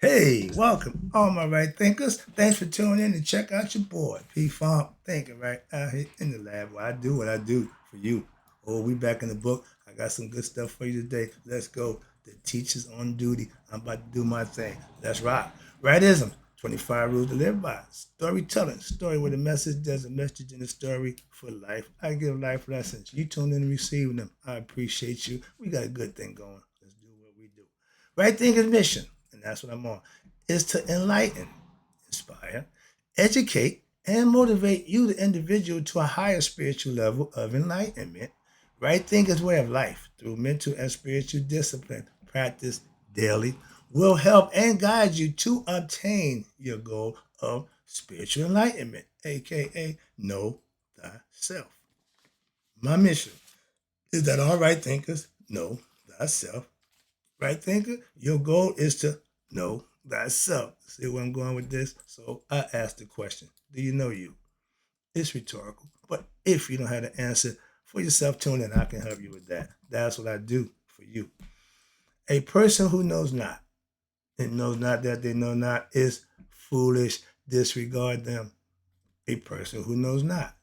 Hey, welcome, all my right thinkers. Thanks for tuning in to check out your boy, P Funk, thinking right out here in the lab where I do what I do for you. Oh, we back in the book. I got some good stuff for you today. Let's go. The teacher's on duty. I'm about to do my thing. Let's rock. Rightism. 25 rules to live by. Storytelling. Story with a message. There's a message in the story for life. I give life lessons. You tune in and receive them. I appreciate you. We got a good thing going. Let's do what we do. Right thinking mission, and that's what I'm on, is to enlighten, inspire, educate, and motivate you, the individual, to a higher spiritual level of enlightenment. Right thinking's way of life through mental and spiritual discipline, practice daily, will help and guide you to obtain your goal of spiritual enlightenment, aka know thyself. My mission is that all right thinkers know thyself. Right thinker, your goal is to know thyself. See where I'm going with this? So I asked the question, do you know you? It's rhetorical. But if you don't have the answer for yourself, tune in. I can help you with that. That's what I do for you. A person who knows not and knows not that they know not is foolish. Disregard them. A person who knows not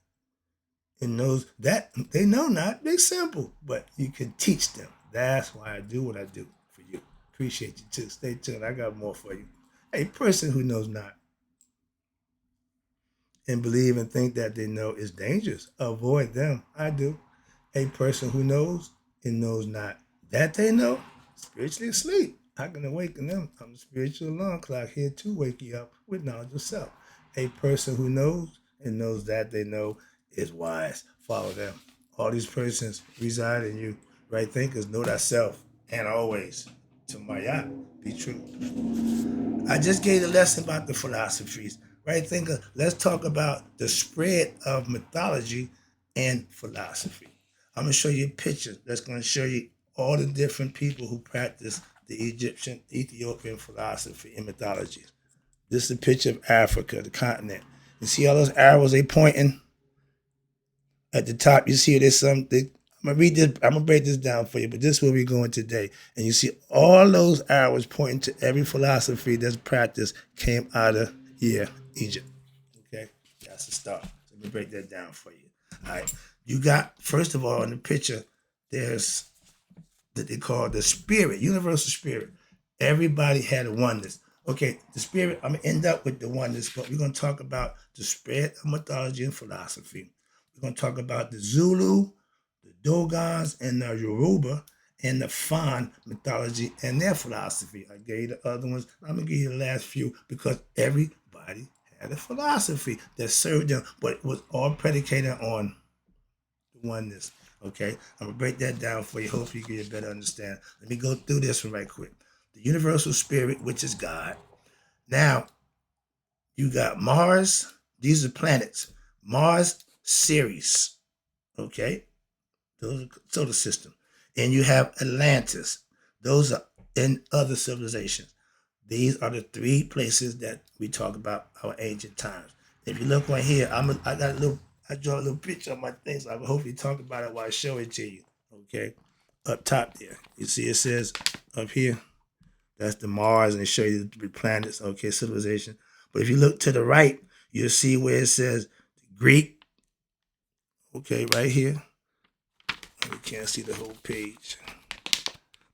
and knows that they know not, it's simple, but you can teach them. That's why I do what I do for you. Appreciate you too. Stay tuned. I got more for you. A person who knows not and believe and think that they know is dangerous. Avoid them. I do. A person who knows and knows not that they know, spiritually asleep. I can awaken them. I'm the spiritual alarm clock here to wake you up with knowledge of self. A person who knows and knows that they know is wise. Follow them. All these persons reside in you. Right thinkers know thyself and always. To Maya, be true. I just gave a lesson about the philosophies. Right thinker, let's talk about the spread of mythology and philosophy. I'm going to show you a picture that's going to show you all the different people who practice the Egyptian, Ethiopian philosophy and mythology. This is a picture of Africa, the continent. You see all those arrows they pointing at the top? You see there's something. I'm gonna read this. I'm gonna break this down for you, but this is where we're going today. And you see all those arrows pointing to every philosophy that's practiced came out of Egypt. Okay, that's the start. So let me break that down for you. All right, you got first of all in the picture. There's that they call the spirit, universal spirit. Everybody had a oneness. Okay, the spirit, I'm gonna end up with the oneness, but we're gonna talk about the spread of mythology and philosophy. We're gonna talk about the Zulu, the Dogons, and the Yoruba, and the Fan mythology and their philosophy. I gave you the other ones. I'm gonna give you the last few because everybody had a philosophy that served them, but it was all predicated on oneness. Okay, I'm gonna break that down for you. Hopefully, you get a better understand. Let me go through this one right quick. The universal spirit, which is God. Now, you got Mars. These are planets. Mars, Ceres. Okay, those are solar system. And you have Atlantis. Those are in other civilizations. These are the three places that we talk about our ancient times. If you look right here, I got a little, I draw a little picture on my thing, so I will hopefully talk about it while I show it to you. Okay, up top there, you see it says up here, that's the Mars, and they show you the planets. Okay, civilization. But if you look to the right, you'll see where it says Greek. Okay, right here. You can't see the whole page.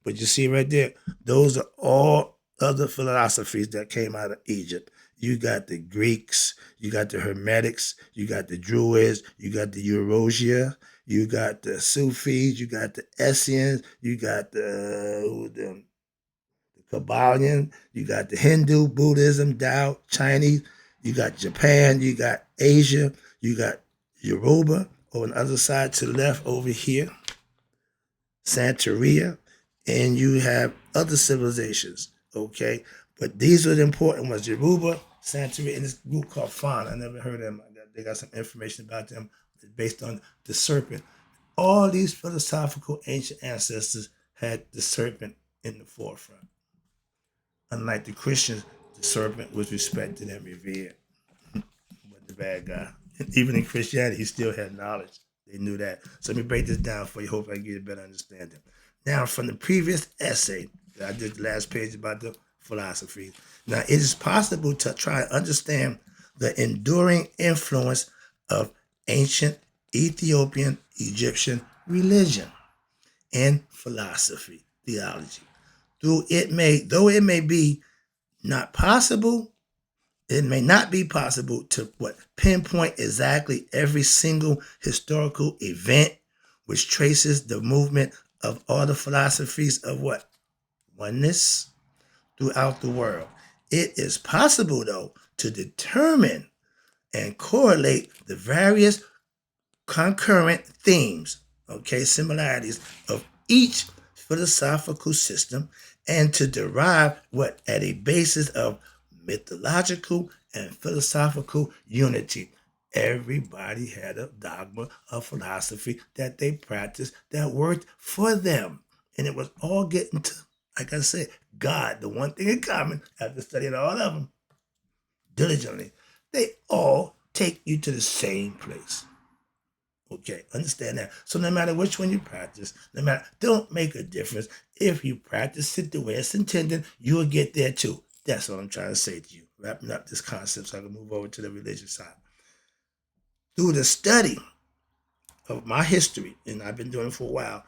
But you see right there, those are all other philosophies that came out of Egypt. You got the Greeks, you got the Hermetics, you got the Druids, you got the Eurosia, you got the Sufis, you got the Essenes, you got the Kabbalion, you got the Hindu, Buddhism, Tao, Chinese, you got Japan, you got Asia, you got Yoruba on the other side to the left over here, Santeria, and you have other civilizations, okay? But these are the important ones, Yoruba, Santeria, and this group called Fan. I never heard of them. They got some information about them based on the serpent. All these philosophical ancient ancestors had the serpent in the forefront. Unlike the Christians, the serpent was respected and revered. But the bad guy. Even in Christianity, he still had knowledge. They knew that. So let me break this down for you. Hopefully, I can get a better understanding. Now, from the previous essay that I did the last page about the philosophies. Now, it is possible to try to understand the enduring influence of ancient Ethiopian Egyptian religion and philosophy, theology. Though it may be not possible, it may not be possible to pinpoint exactly every single historical event which traces the movement of all the philosophies of oneness throughout the world. It is possible, though, to determine and correlate the various concurrent themes, similarities of each philosophical system, and to derive at a basis of mythological and philosophical unity. Everybody had a dogma of philosophy that they practiced that worked for them. And it was all getting to, like I said, God, the one thing in common, after studying all of them diligently, they all take you to the same place. Okay, understand that. So no matter which one you practice, don't make a difference. If you practice it the way it's intended, you will get there too. That's what I'm trying to say to you. Wrapping up this concept so I can move over to the religious side. Through the study of my history, and I've been doing it for a while,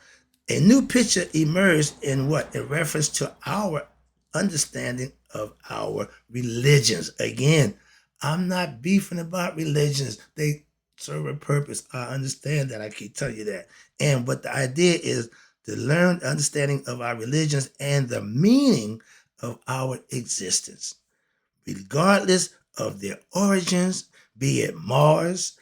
a new picture emerged in reference to our understanding of our religions. Again, I'm not beefing about religions. They serve a purpose. I understand that. I keep telling you that. But the idea is to learn understanding of our religions and the meaning of our existence, regardless of their origins, be it Mars,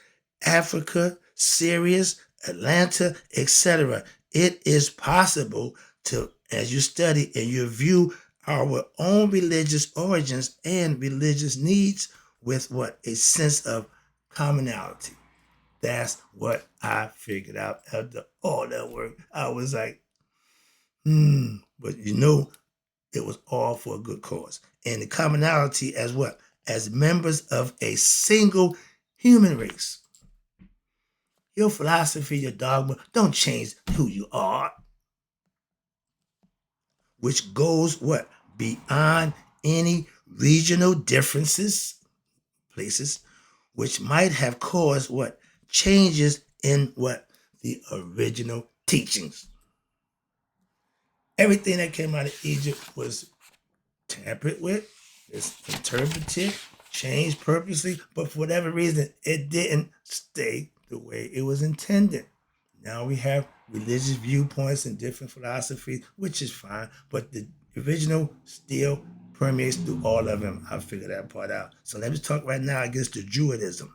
Africa, Sirius, Atlanta, etc. It is possible to, as you study and you view our own religious origins and religious needs with a sense of commonality. That's what I figured out after all that work. I was like, but it was all for a good cause. And the commonality as as members of a single human race. Your philosophy, your dogma, don't change who you are. Which goes beyond any regional differences, places, which might have caused changes in the original teachings. Everything that came out of Egypt was tampered with, it's interpreted, changed purposely, but for whatever reason, it didn't stay the way it was intended. Now we have religious viewpoints and different philosophies, which is fine, but the original still permeates through all of them. I figured that part out. So let me talk right now against the Druidism.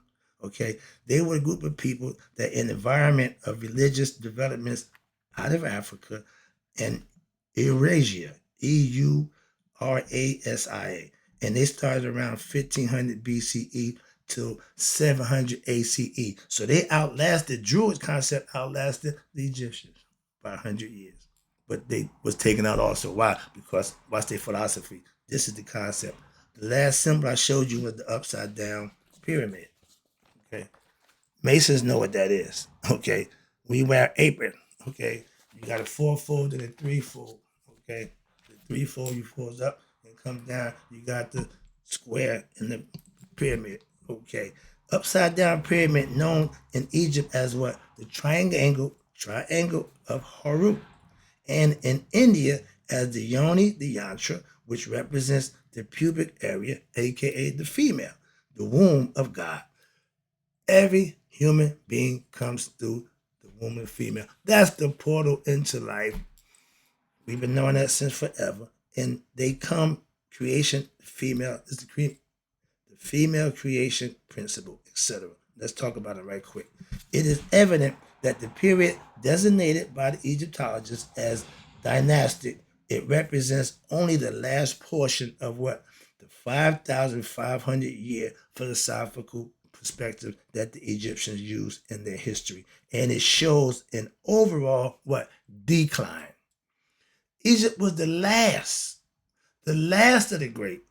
Okay, they were a group of people that in the environment of religious developments out of Africa and Eurasia, Eurasia, and they started around 1500 BCE to 700 ACE. So they outlasted, Druid concept outlasted the Egyptians by 100 years. But they was taken out also. Why? Because watch their philosophy. This is the concept. The last symbol I showed you was the upside down pyramid. Okay. Masons know what that is. Okay. We wear apron. Okay. You got a four-fold and a three-fold. Okay. The three-fold, you folds up and come down. You got the square in the pyramid. Okay. Upside down pyramid known in Egypt as the triangle of Horus. And in India as the yoni, the yantra, which represents the pubic area, aka the female, the womb of God. Every human being comes through the womb of female. That's the portal into life. We've been knowing that since forever. And they come, creation, female is the female creation principle, etc. Let's talk about it right quick. It is evident that the period designated by the Egyptologists as dynastic, it represents only the last portion of the 5,500 year philosophical perspective that the Egyptians used in their history. And it shows an overall decline. Egypt was the last of the great.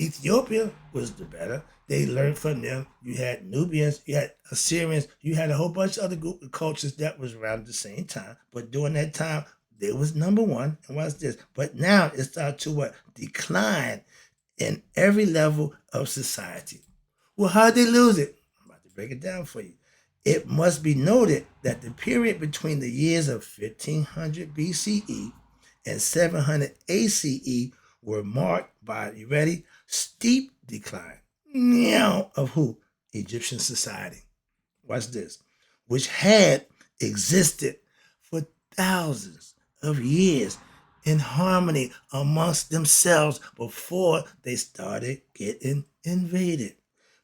Ethiopia was the better. They learned from them. You had Nubians, you had Assyrians, you had a whole bunch of other group of cultures that was around at the same time. But during that time, They was number one. And watch this. But now it started to what? Decline in every level of society. Well, how did they lose it? I'm about to break it down for you. It must be noted that the period between the years of 1500 BCE and 700 ACE were marked by, you ready? Steep decline. Now of who? Egyptian society. Watch this. Which had existed for thousands of years in harmony amongst themselves before they started getting invaded.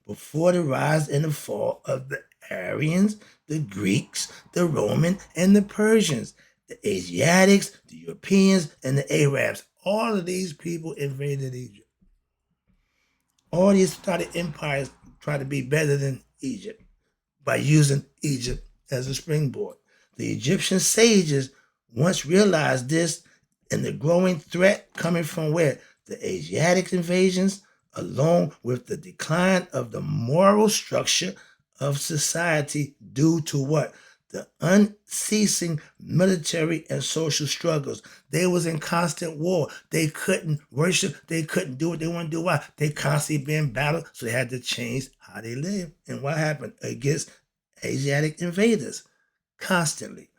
Before the rise and the fall of the Aryans, the Greeks, the Roman, and the Persians, the Asiatics, the Europeans, and the Arabs. All of these people invaded Egypt. All these started empires try to be better than Egypt by using Egypt as a springboard. The Egyptian sages once realized this, and the growing threat coming from where? The Asiatic invasions, along with the decline of the moral structure of society due to what? The unceasing military and social struggles. They was in constant war. They couldn't worship. They couldn't do what they want to do. Why? They constantly being battled, so they had to change how they live. And what happened? Against Asiatic invaders constantly.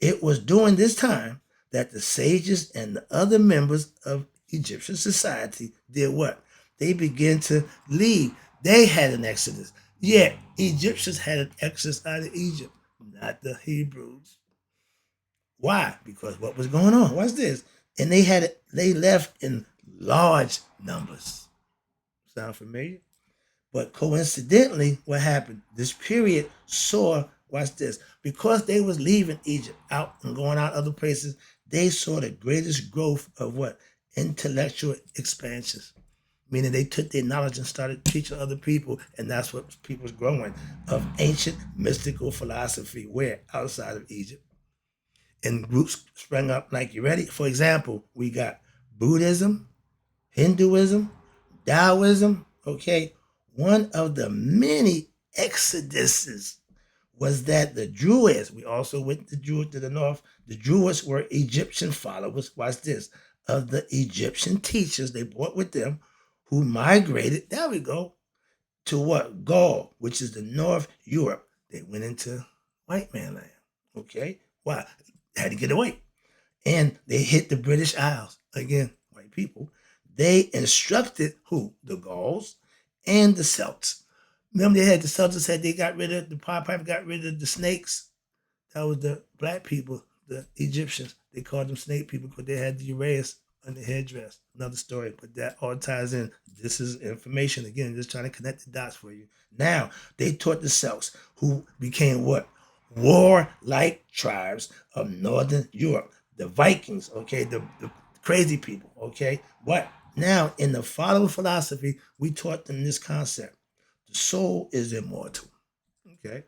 It was during this time that the sages and the other members of Egyptian society did what? They began to leave. They had an exodus. Yeah, Egyptians had an exodus out of Egypt, not the Hebrews. Why? Because what was going on? What's this? And they left in large numbers. Sound familiar? But coincidentally, what happened? This period saw, watch this, because they was leaving Egypt out and going out other places, they saw the greatest growth of what? Intellectual expansions. Meaning they took their knowledge and started teaching other people, and that's what people's growing of ancient mystical philosophy. Where? Outside of Egypt. And groups sprang up like, you ready? For example, we got Buddhism, Hinduism, Taoism, okay? One of the many exoduses was that the Druids, we also went to the north, the Druids were Egyptian followers, watch this, of the Egyptian teachers they brought with them who migrated, there we go, to what? Gaul, which is the North Europe. They went into white man land, okay? Why? They had to get away. And they hit the British Isles, again, white people. They instructed who? The Gauls and the Celts. Remember, they had the Celts said they got rid of the Pied Piper, got rid of the snakes. That was the black people, the Egyptians. They called them snake people because they had the Uraeus on the headdress. Another story, but that all ties in. This is information again, just trying to connect the dots for you. Now they taught the Celts, who became what? Warlike tribes of Northern Europe. The Vikings, okay, the crazy people, okay. But now in the following philosophy, we taught them this concept: the soul is immortal. Okay.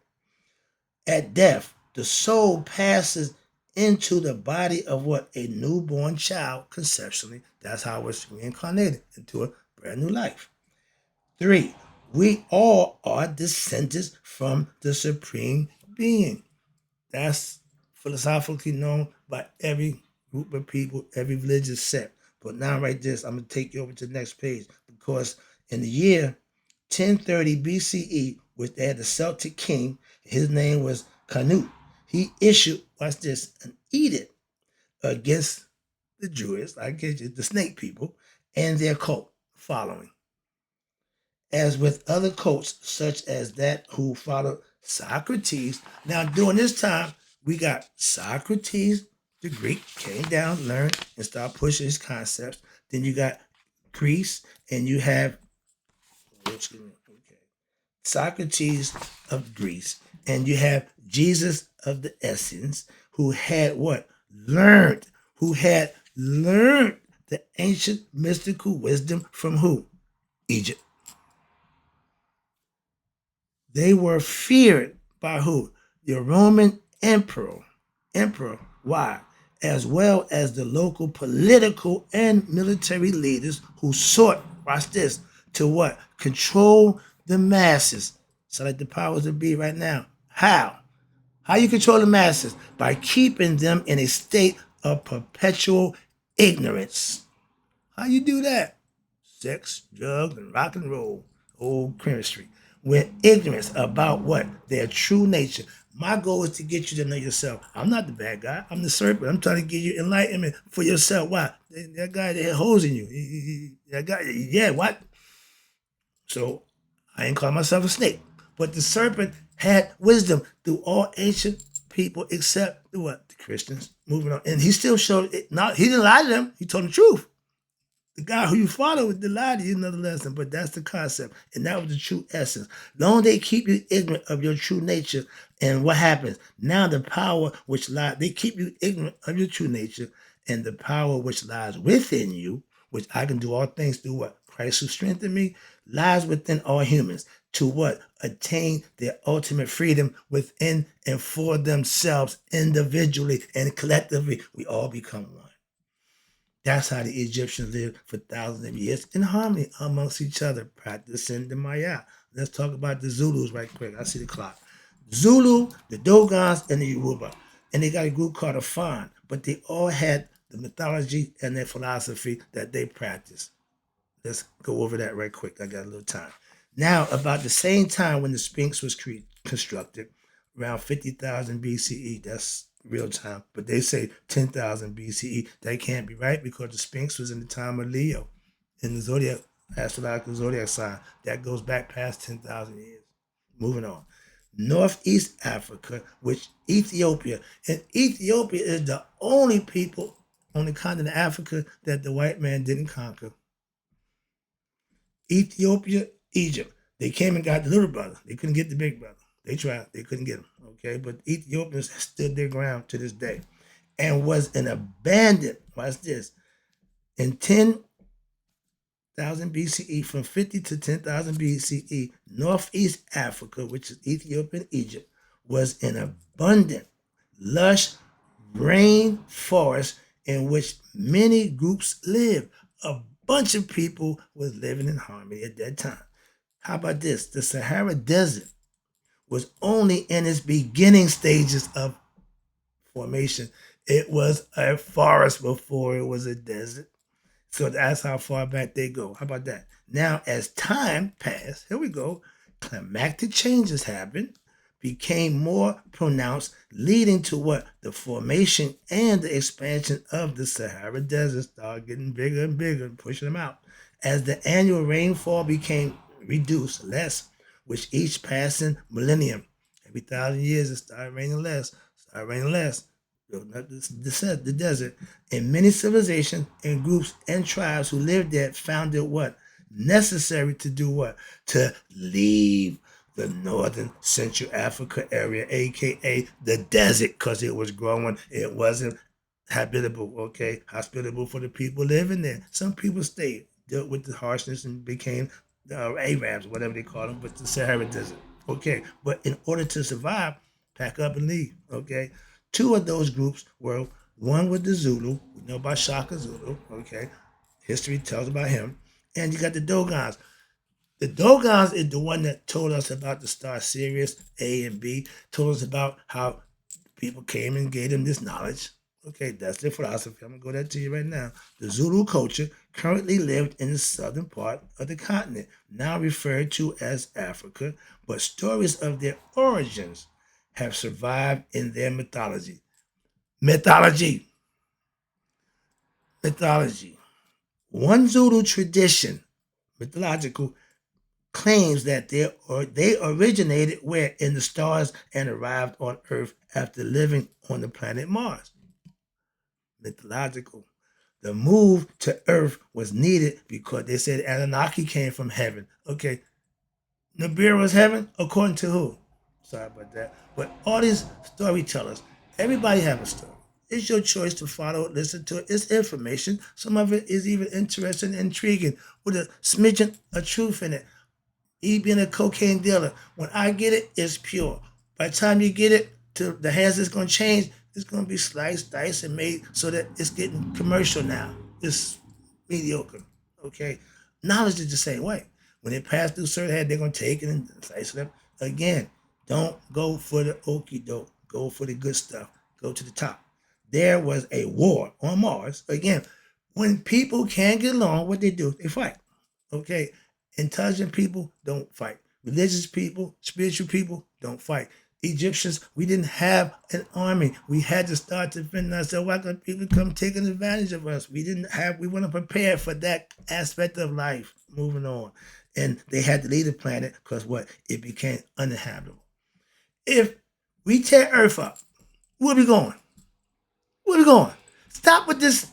At death, the soul passes into the body of what? A newborn child, conceptually. That's how it's reincarnated into a brand new life. 3, we all are descendants from the Supreme Being. That's philosophically known by every group of people, every religious sect. But now, right this, I'm going to take you over to the next page because in the year 1030 BCE, which they had the Celtic king, his name was Canute. He issued, watch this, an edict against the Druids, I get you, the snake people, and their cult following. As with other cults, such as that who followed Socrates. Now, during this time, we got Socrates, the Greek, came down, learned, and started pushing his concepts. Then you got Greece, and you have, excuse me, okay, Socrates of Greece, and you have Jesus of the Essenes, who had what? Who had learned the ancient mystical wisdom from who? Egypt. They were feared by who? The Roman emperor. Emperor. Why? As well as the local political and military leaders who sought, watch this, to what? Control the masses. So like the powers that be right now. How? How you control the masses? By keeping them in a state of perpetual ignorance. How you do that? Sex, drugs, and rock and roll, old chemistry, with ignorance about what? Their true nature. My goal is to get you to know yourself. I'm not the bad guy. I'm the serpent. I'm trying to give you enlightenment for yourself. Why? That guy that had holes in you. That guy, yeah, what? So I ain't call myself a snake. But the serpent had wisdom through all ancient people except the what? The Christians. Moving on. And he still showed it. Not he didn't lie to them. He told the truth. The guy who you follow with the lie to you another lesson, but that's the concept. And that was the true essence. Long they keep you ignorant of your true nature, and what happens? Now the power which lies, they keep you ignorant of your true nature, and the power which lies within you, which I can do all things through what? Christ who strengthened me, lies within all humans. To what? Attain their ultimate freedom within and for themselves, individually and collectively. We all become one. That's how the Egyptians lived for thousands of years in harmony amongst each other, practicing the Maya. Let's talk about the Zulus right quick. I see the clock. Zulu, the Dogons, and the Yoruba. And they got a group called a Fan, but they all had the mythology and their philosophy that they practiced. Let's go over that right quick. I got a little time. Now, about the same time when the Sphinx was constructed, around 50,000 BCE, that's real time, but they say 10,000 BCE. That can't be right because the Sphinx was in the time of Leo in the zodiac, astrological zodiac sign. That goes back past 10,000 years. Moving on. Northeast Africa, which Ethiopia, and Ethiopia is the only people on the continent of Africa that the white man didn't conquer. Ethiopia, Egypt. They came and got the little brother. They couldn't get the big brother. They tried. They couldn't get him. Okay, but Ethiopians stood their ground to this day, and was an abandoned. Watch this. In 10,000 BCE, from 50 to 10,000 BCE, Northeast Africa, which is Ethiopia and Egypt, was an abundant, lush rain forest in which many groups lived. A bunch of people was living in harmony at that time. How about this? The Sahara Desert was only in its beginning stages of formation. It was a forest before it was a desert. So that's how far back they go. How about that? Now, as time passed, here we go, climactic changes happened, became more pronounced, leading to what? The formation and the expansion of the Sahara Desert started getting bigger and bigger and pushing them out. As the annual rainfall became reduced, less, with each passing millennium. Every 1,000 years, it started raining less, the desert, and many civilizations and groups and tribes who lived there found it what? Necessary to do what? To leave the northern Central Africa area, aka the desert, because it was growing. It wasn't habitable, okay? Hospitable for the people living there. Some people stayed, dealt with the harshness, and became Arabs, whatever they call them, but the Sahara Desert. Okay, but in order to survive, pack up and leave. Okay, two of those groups were one with the Zulu. We know about Shaka Zulu. Okay, history tells about him, and you got the Dogons. The Dogons is the one that told us about the star Sirius A and B. Told us about how people came and gave them this knowledge. Okay, that's their philosophy. I'm gonna go that to you right now. The Zulu culture currently lived in the southern part of the continent, now referred to as Africa, but stories of their origins have survived in their mythology. Mythology. Mythology. One Zulu tradition, mythological, claims that they originated where? In the stars and arrived on Earth after living on the planet Mars. Mythological. The move to Earth was needed because they said Anunnaki came from heaven. Okay, Nibiru was heaven according to who? Sorry about that. But all these storytellers, everybody have a story. It's your choice to follow it, listen to it. It's information. Some of it is even interesting, intriguing, with a smidgen of truth in it. He being a cocaine dealer, when I get it, it's pure. By the time you get it to the hands, it's going to change. It's going to be sliced, diced, and made so that it's getting commercial now. It's mediocre. Okay, knowledge is the same way. When it passed through certain head, they're going to take it and slice it up. Again, don't go for the okie doke. Go for the good stuff. Go to the top. there was a war on Mars. Again, when people can't get along, what they do, they fight. Okay? Intelligent people don't fight. Religious people, spiritual people don't fight. Egyptians, we didn't have an army. We had to start defending ourselves. Why could people come taking advantage of us? We weren't prepared for that aspect of life. Moving on. And they had to leave the planet because what? It became uninhabitable. If we tear Earth up, where we going? Where we going? Stop with this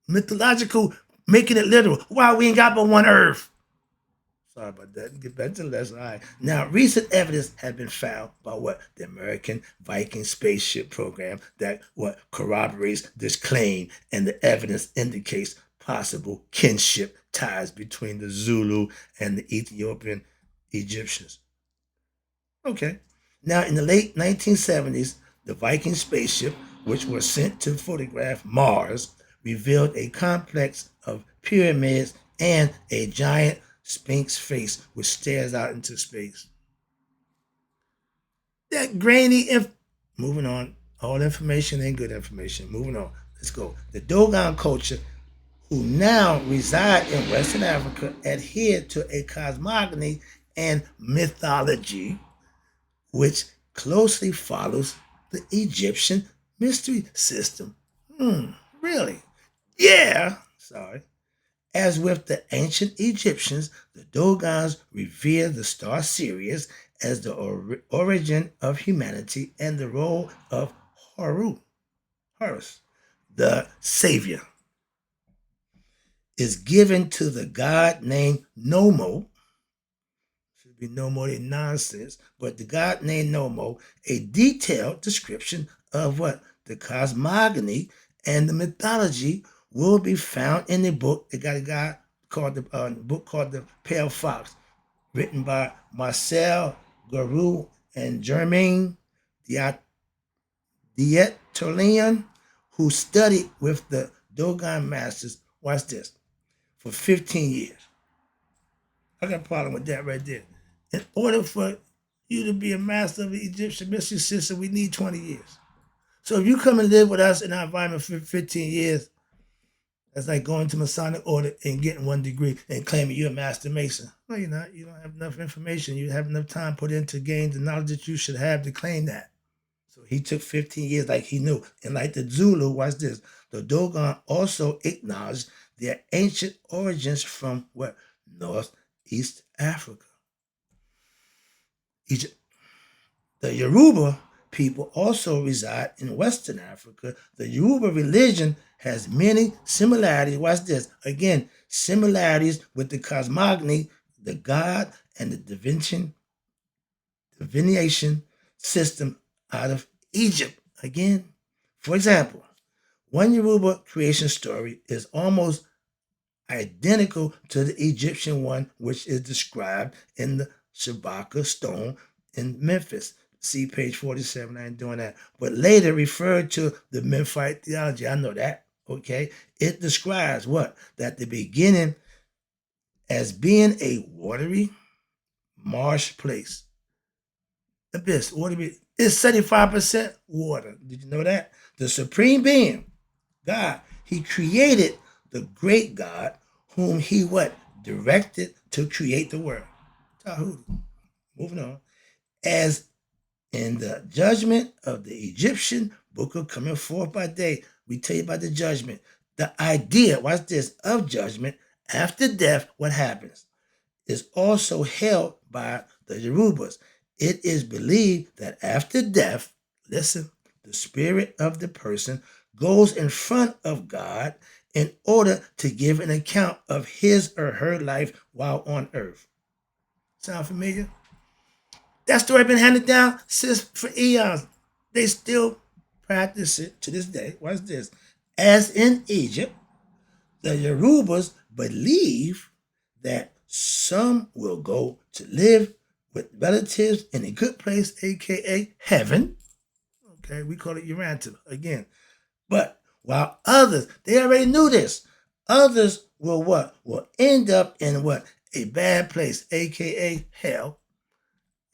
mythological, making it literal. Why we ain't got but one Earth? Sorry about that. Get back to the lesson. All right. Now, recent evidence has been found by what the American Viking spaceship program that what corroborates this claim, and the evidence indicates possible kinship ties between the Zulu and the Ethiopian Egyptians. Okay. Now, in the late 1970s, the Viking spaceship, which was sent to photograph Mars, revealed a complex of pyramids and a giant sphinx face which stares out into space. That moving on. All information ain't good information. Moving on. Let's go. The Dogon culture, who now reside in Western Africa, adhere to a cosmogony and mythology which closely follows the Egyptian mystery system. Really? Yeah. Sorry. As with the ancient Egyptians, the Dogons revere the star Sirius as the origin of humanity and the role of Horus, the savior, is given to the god named Nomo. Should be no more than nonsense, but the god named Nomo, a detailed description of what the cosmogony and the mythology will be found in the book. They got a guy called the book called The Pale Fox, written by Marcel Garou and Germain Dieterlian, who studied with the Dogon masters. Watch this, for 15 years. I got a problem with that right there. In order for you to be a master of the Egyptian mystery system, we need 20 years. So if you come and live with us in our environment for 15 years, that's like going to Masonic order and getting 1 degree and claiming you're a master mason. No, you're not. You don't have enough information. You have enough time put in to gain the knowledge that you should have to claim that. So he took 15 years like he knew. And like the Zulu, watch this, the Dogon also acknowledged their ancient origins from what? Northeast Africa. Egypt. The Yoruba people also reside in Western Africa. The Yoruba religion has many similarities. Watch this. Again, similarities with the cosmogony, the god, and the divination system out of Egypt. Again, for example, one Yoruba creation story is almost identical to the Egyptian one, which is described in the Shabaka stone in Memphis. See page 47. I ain't doing that. But later referred to the Memphite theology. I know that. Okay. It describes what? That the beginning as being a watery marsh place. Abyss. Watery. It's 75% water. Did you know that? The supreme being, God, he created the great God whom he what? Directed to create the world. Tahuti. Moving on. As in the judgment of the Egyptian book of coming forth by day, we tell you about the judgment. The idea, watch this, of judgment after death, what happens, is also held by the Yorubas. It is believed that after death, listen, the spirit of the person goes in front of God in order to give an account of his or her life while on earth. Sound familiar? That story been handed down since for eons. They still practice it to this day. Watch this. As in Egypt, the Yorubas believe that some will go to live with relatives in a good place, aka heaven. Okay, we call it Urantia again. But while others, they already knew this. Others will what? Will end up in what? A bad place, aka hell.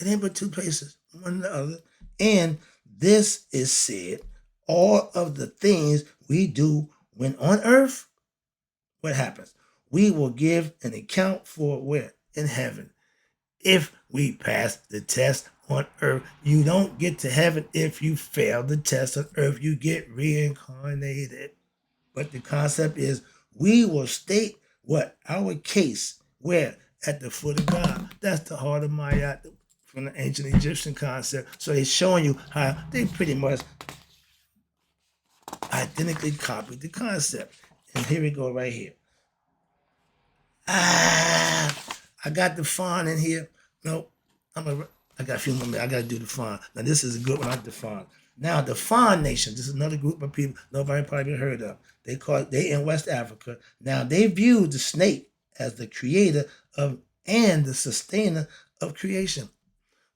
It ain't but two places, one or the other. And this is said all of the things we do when on earth, what happens? We will give an account for where? In heaven. If we pass the test on earth, you don't get to heaven if you fail the test on earth. You get reincarnated. But the concept is we will state what? Our case where? At the foot of God. That's the heart of Maya from the ancient Egyptian concept. So they're showing you how they pretty much identically copied the concept. And here we go right here. I got the fawn in here. Nope. I got a few more minutes. I got to do the fawn. Now, this is a good one. I the fawn. Now, the Fawn Nation, this is another group of people nobody probably heard of. They in West Africa. Now, they view the snake as the creator of and the sustainer of creation.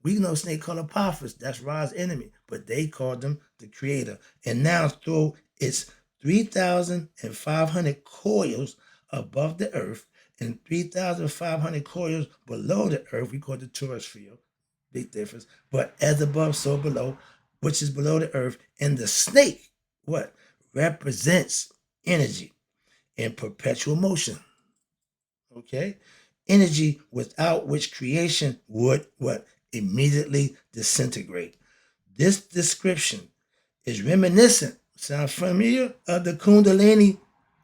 We know snake called Apophis. That's Ra's enemy, but they called them the creator. And now through its 3,500 coils above the earth and 3,500 coils below the earth, we call it the torus field. Big difference. But as above, so below, which is below the earth. And the snake, what? Represents energy in perpetual motion. Okay? Energy without which creation would what? Immediately disintegrate. This description is reminiscent, sounds familiar, of the Kundalini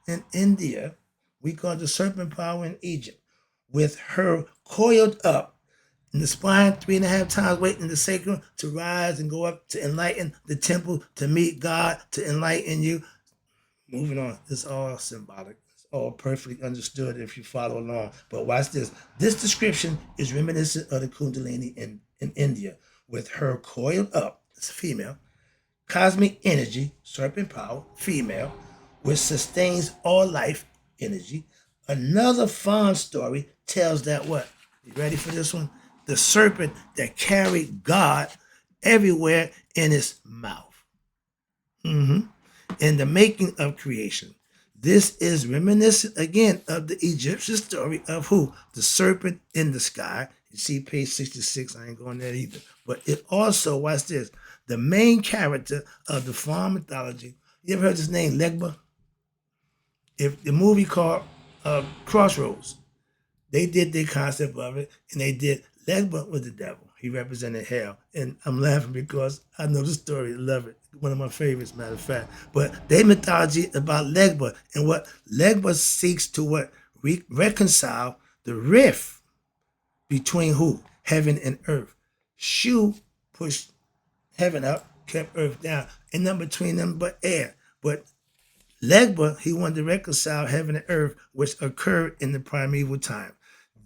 in India. We call the serpent power in Egypt, with her coiled up in the spine 3.5 times, waiting the sacrum to rise and go up to enlighten the temple, to meet God, to enlighten you. Moving on, it's all symbolic. It's all perfectly understood if you follow along. But watch this. This description is reminiscent of the Kundalini in India, with her coiled up, it's a female, cosmic energy, serpent power, female, which sustains all life energy. Another fawn story tells that what? You ready for this one? The serpent that carried God everywhere in its mouth. In the making of creation. This is reminiscent again of the Egyptian story of who? The serpent in the sky. You see page 66, I ain't going there either. But it also, watch this, the main character of the fawn mythology. You ever heard this name, Legba? If the movie called Crossroads, they did their concept of it, and they did Legba with the devil. He represented hell. And I'm laughing because I know the story, love it. One of my favorites, matter of fact. But they mythology about Legba, and what Legba seeks to what? Reconcile the rift between who? Heaven and earth. Shu pushed heaven up, kept earth down, and none between them but air. But Legba, he wanted to reconcile heaven and earth, which occurred in the primeval time.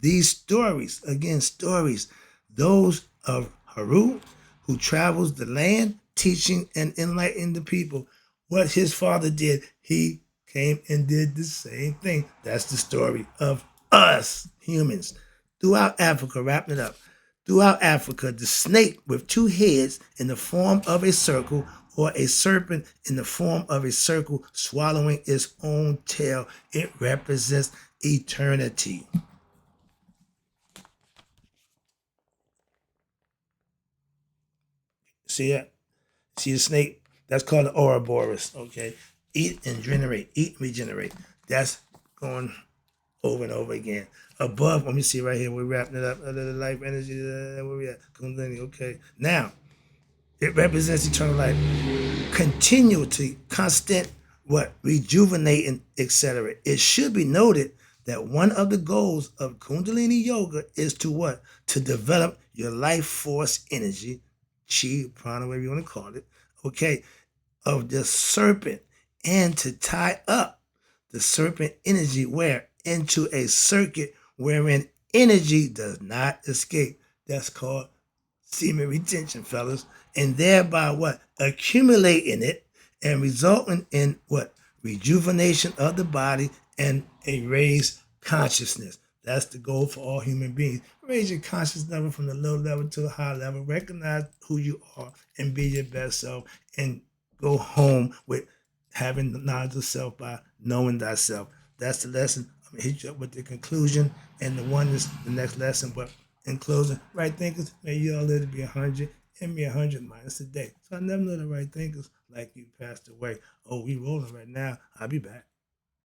These stories, again, stories, those of Haru, who travels the land, teaching and enlightening the people. What his father did, he came and did the same thing. That's the story of us, humans. Throughout Africa, wrapping it up, throughout Africa, the snake with 2 heads in the form of a circle, or a serpent in the form of a circle swallowing its own tail. It represents eternity. See that? See the snake? That's called the Ouroboros, okay? Eat and regenerate. Eat and regenerate. That's going over and over again. Above, let me see right here. We're wrapping it up. Life, energy, where we at? Kundalini, okay. Now, it represents eternal life. Continuity, constant, what? Rejuvenating, etc. It should be noted that one of the goals of Kundalini Yoga is to what? To develop your life force energy, chi, prana, whatever you want to call it, okay, of the serpent, and to tie up the serpent energy where? Into a circuit wherein energy does not escape. That's called semen retention, fellas, and thereby what? Accumulating it and resulting in what? Rejuvenation of the body and a raised consciousness. That's the goal for all human beings. Raise your conscious level from the low level to the high level. Recognize who you are and be your best self, and go home with having the knowledge of self by knowing thyself. That's the lesson. I'm going to hit you up with the conclusion and the one is the next lesson. But in closing, right thinkers, may you all live to be 100 and be 100 minus a day. So I never know the right thinkers. like you passed away. Oh, we rolling right now. I'll be back.